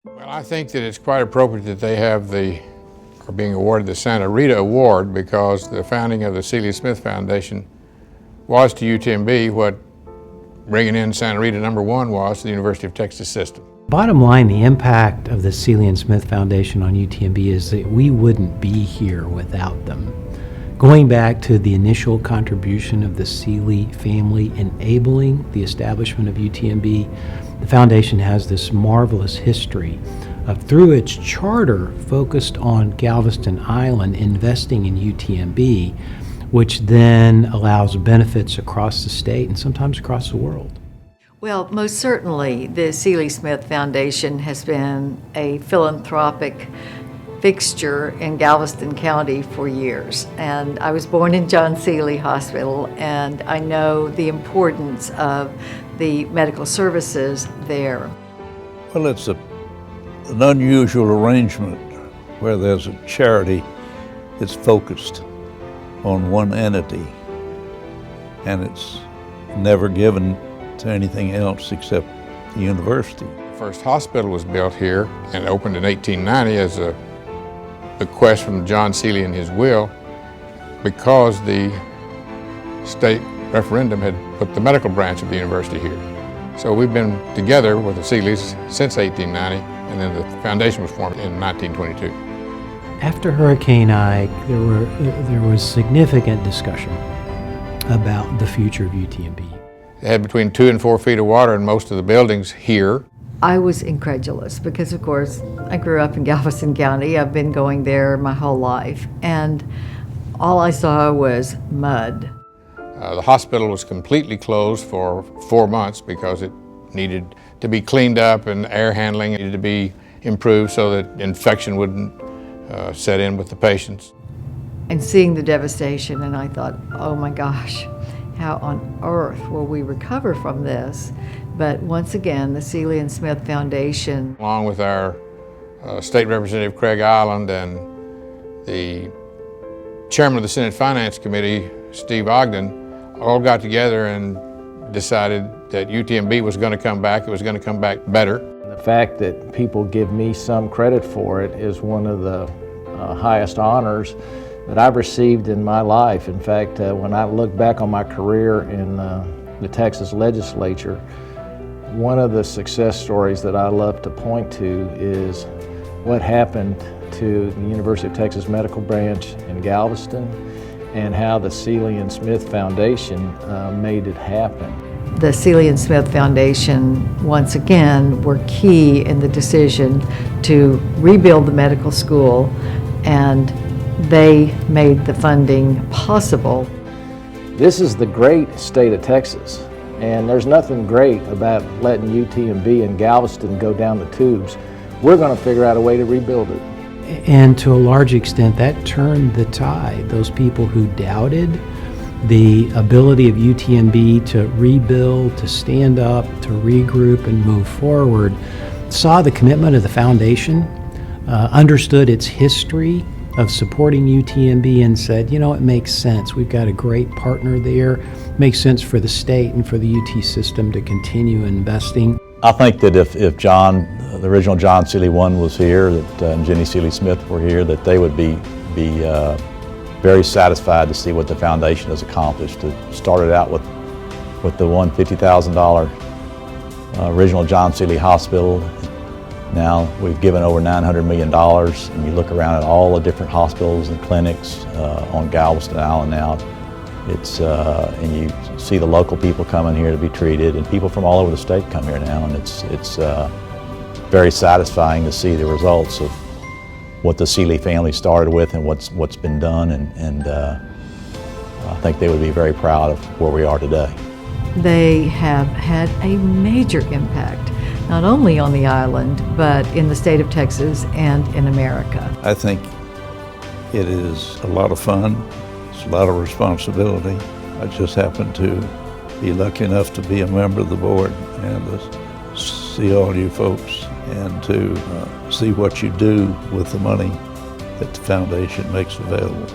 Well, I think that it's quite appropriate that they are being awarded the Santa Rita Award, because the founding of the Celia Smith Foundation was to UTMB what bringing in Santa Rita #1 was to the University of Texas system. Bottom line, the impact of the Celia and Smith Foundation on UTMB is that we wouldn't be here without them. Going back to the initial contribution of the Seeley family enabling the establishment of UTMB, the foundation has this marvelous history of, through its charter, focused on Galveston Island, investing in UTMB, which then allows benefits across the state and sometimes across the world. Well, most certainly, the Seeley Smith Foundation has been a philanthropic fixture in Galveston County for years. And I was born in John Seeley Hospital, and I know the importance of the medical services there. Well, it's an unusual arrangement where there's a charity that's focused on one entity, and it's never given to anything else except the university. The first hospital was built here and opened in 1890 as a bequest from John Seeley in his will, because the state referendum had put the medical branch of the university here. So we've been together with the Seeleys since 1890, and then the foundation was formed in 1922. After Hurricane Ike, there was significant discussion about the future of UTMB. It had between 2 and 4 feet of water in most of the buildings here. I was incredulous because, of course, I grew up in Galveston County. I've been going there my whole life, and all I saw was mud. The hospital was completely closed for 4 months because it needed to be cleaned up, and air handling needed to be improved so that infection wouldn't set in with the patients. And seeing the devastation, and I thought, oh my gosh, how on earth will we recover from this? But once again, the Seeley and Smith Foundation, along with our State Representative Craig Island and the Chairman of the Senate Finance Committee, Steve Ogden, all got together and decided that UTMB was going to come back. It was going to come back better. The fact that people give me some credit for it is one of the highest honors that I've received in my life. In fact, when I look back on my career in the Texas legislature, one of the success stories that I love to point to is what happened to the University of Texas Medical Branch in Galveston, and how the Seeley and Smith Foundation made it happen. The Seeley and Smith Foundation, once again, were key in the decision to rebuild the medical school, and they made the funding possible. This is the great state of Texas, and there's nothing great about letting UTMB and Galveston go down the tubes. We're going to figure out a way to rebuild it. And to a large extent, that turned the tide. Those people who doubted the ability of UTMB to rebuild, to stand up, to regroup and move forward, saw the commitment of the foundation, understood its history of supporting UTMB, and said, you know, it makes sense. We've got a great partner there. It makes sense for the state and for the UT system to continue investing. I think that if John, the original John Seeley I was here, and Jenny Seeley Smith were here, that they would be very satisfied to see what the foundation has accomplished. It started out with the $150,000 original John Seeley Hospital. Now we've given over $900 million, and you look around at all the different hospitals and clinics on Galveston Island now. And you see the local people coming here to be treated, and people from all over the state come here now, and it's very satisfying to see the results of what the Seeley family started with and what's been done, and I think they would be very proud of where we are today. They have had a major impact, not only on the island, but in the state of Texas and in America. I think it is a lot of fun. It's a lot of responsibility. I just happen to be lucky enough to be a member of the board and to see all you folks and to see what you do with the money that the foundation makes available.